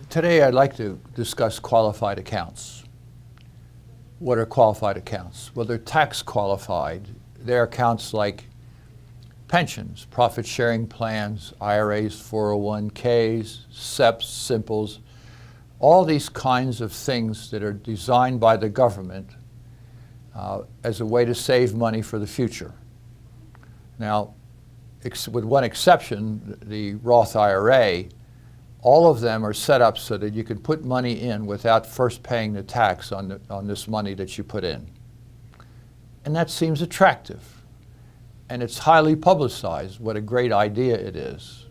Today I'd like to discuss qualified accounts. What are qualified accounts? Well, they're tax qualified. They're accounts like pensions, profit sharing plans, IRAs, 401ks, SEPs, simples, all these kinds of things that are designed by the government as a way to save money for the future. Now, with one exception, the Roth IRA, all of them are set up so that you can put money in without first paying the tax on this money that you put in. And that seems attractive. And it's highly publicized what a great idea it is.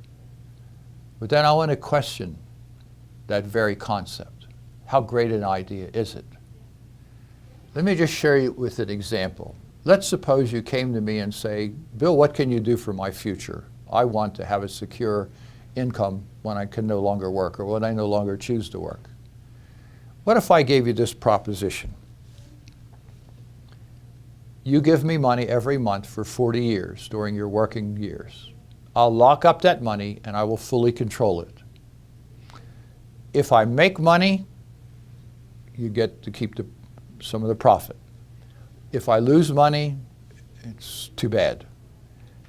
But then I want to question that very concept. How great an idea is it? Let me just share you with an example. Let's suppose you came to me and say, Bill, what can you do for my future? I want to have a secure income when I can no longer work or when I no longer choose to work. What if I gave you this proposition? You give me money every month for 40 years during your working years. I'll lock up that money and I will fully control it. If I make money, you get to keep some of the profit. If I lose money, it's too bad.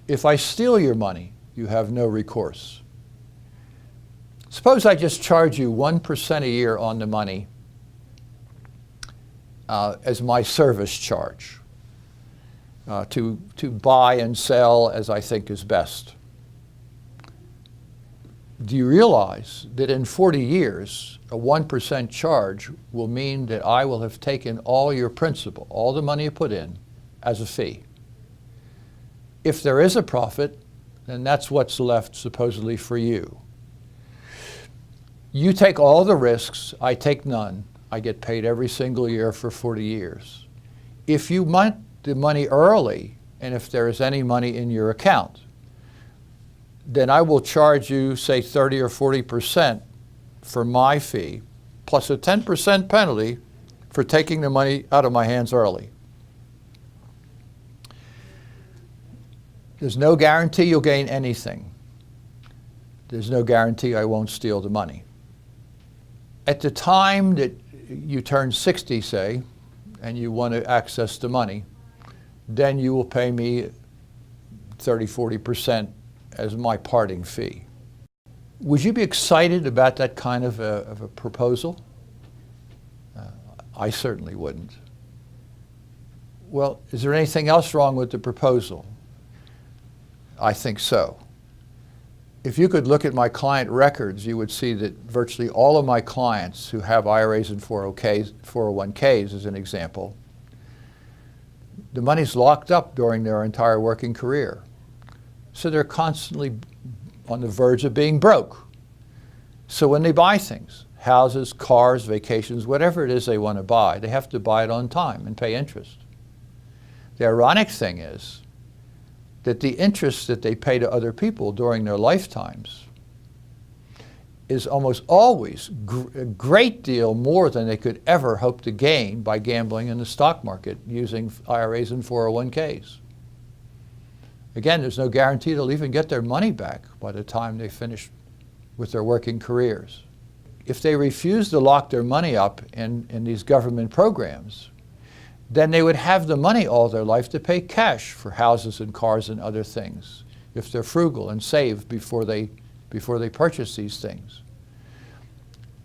If I steal your money, you have no recourse. Suppose I just charge you 1% a year on the money as my service charge to buy and sell as I think is best. Do you realize that in 40 years, a 1% charge will mean that I will have taken all your principal, all the money you put in, as a fee? If there is a profit, then that's what's left supposedly for you. You take all the risks, I take none. I get paid every single year for 40 years. If you want the money early, and if there is any money in your account, then I will charge you, say, 30 or 40% for my fee, plus a 10% penalty for taking the money out of my hands early. There's no guarantee you'll gain anything. There's no guarantee I won't steal the money. At the time that you turn 60, say, and you want to access the money, then you will pay me 30, 40% as my parting fee. Would you be excited about that kind of a proposal? I certainly wouldn't. Well, is there anything else wrong with the proposal? I think so. If you could look at my client records, you would see that virtually all of my clients who have IRAs and 401ks, as an example, the money's locked up during their entire working career. So they're constantly on the verge of being broke. So when they buy things, houses, cars, vacations, whatever it is they want to buy, they have to buy it on time and pay interest. The ironic thing is that the interest that they pay to other people during their lifetimes is almost always a great deal more than they could ever hope to gain by gambling in the stock market using IRAs and 401ks. Again, there's no guarantee they'll even get their money back by the time they finish with their working careers. If they refuse to lock their money up in these government programs, then they would have the money all their life to pay cash for houses and cars and other things, if they're frugal and save before they purchase these things.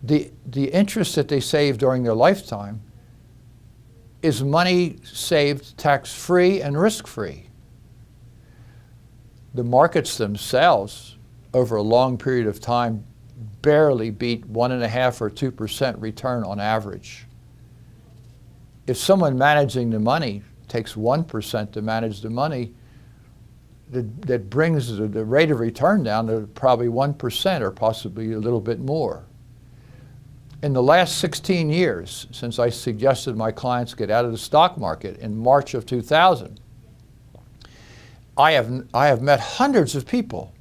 The interest that they save during their lifetime is money saved tax-free and risk-free. The markets themselves, over a long period of time, barely beat 1.5% or 2% return on average. If someone managing the money takes 1% to manage the money, that brings the rate of return down to probably 1% or possibly a little bit more. In the last 16 years, since I suggested my clients get out of the stock market in March of 2000, I have met hundreds of people.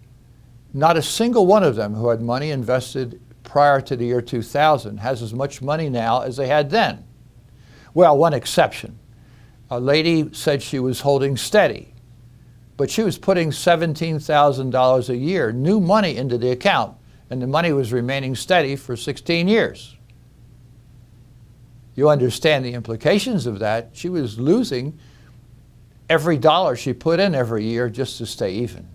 Not a single one of them who had money invested prior to the year 2000 has as much money now as they had then. Well, one exception. A lady said she was holding steady, but she was putting $17,000 a year, new money into the account, and the money was remaining steady for 16 years. You understand the implications of that. She was losing every dollar she put in every year just to stay even.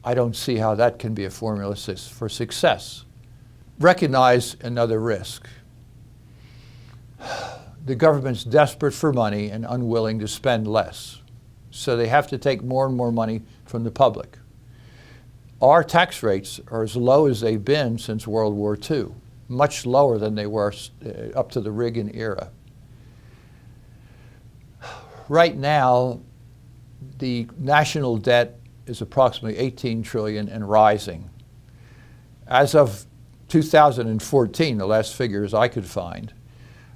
I don't see how that can be a formula for success. Recognize another risk. The government's desperate for money and unwilling to spend less, so they have to take more and more money from the public. Our tax rates are as low as they've been since World War II, much lower than they were up to the Reagan era. Right now, the national debt is approximately $18 trillion and rising. As of 2014, the last figures I could find,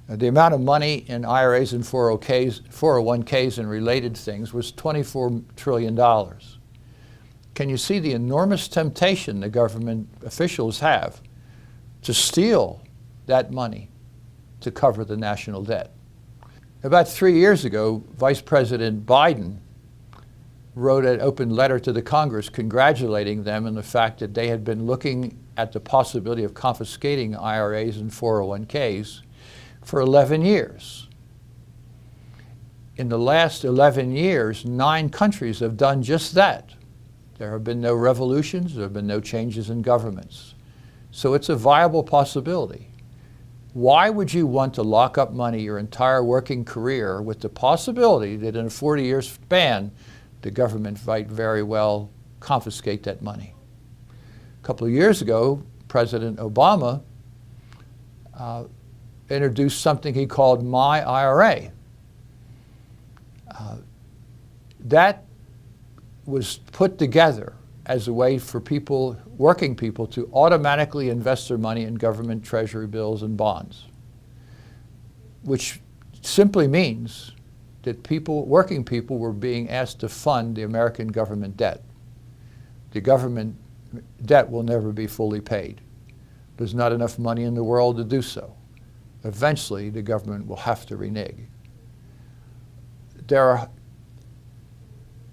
the amount of money in IRAs and 401ks and related things was $24 trillion. Can you see the enormous temptation the government officials have to steal that money to cover the national debt? About 3 years ago, Vice President Biden wrote an open letter to the Congress congratulating them on the fact that they had been looking at the possibility of confiscating IRAs and 401ks for 11 years. In the last 11 years, 9 countries have done just that. There have been no revolutions, there have been no changes in governments. So it's a viable possibility. Why would you want to lock up money your entire working career with the possibility that in a 40-year span, the government might very well confiscate that money? A couple of years ago, President Obama introduced something he called My IRA. That was put together as a way for people, working people, to automatically invest their money in government treasury bills and bonds, which simply means that people, working people, were being asked to fund the American government debt. The government debt will never be fully paid. There's not enough money in the world to do so. Eventually, the government will have to renege. There are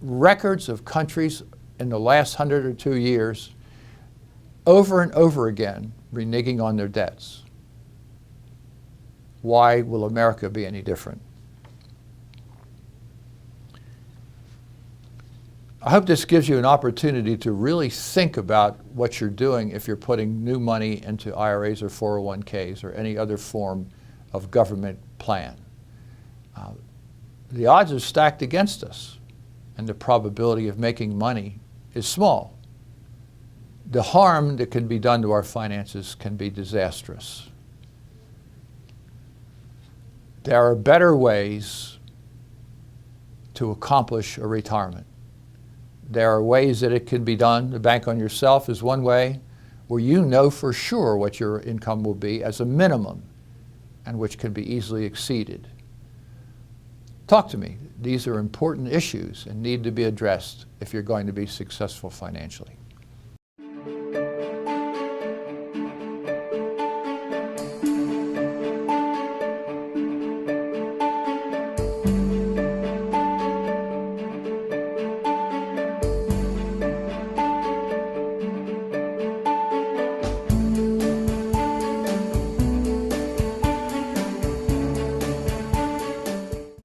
records of countries in the last 100 or 2 years over and over again reneging on their debts. Why will America be any different? I hope this gives you an opportunity to really think about what you're doing if you're putting new money into IRAs or 401ks or any other form of government plan. The odds are stacked against us, and the probability of making money is small. The harm that can be done to our finances can be disastrous. There are better ways to accomplish a retirement. There are ways that it can be done. The bank on yourself is one way where you know for sure what your income will be as a minimum and which can be easily exceeded. Talk to me. These are important issues and need to be addressed if you're going to be successful financially.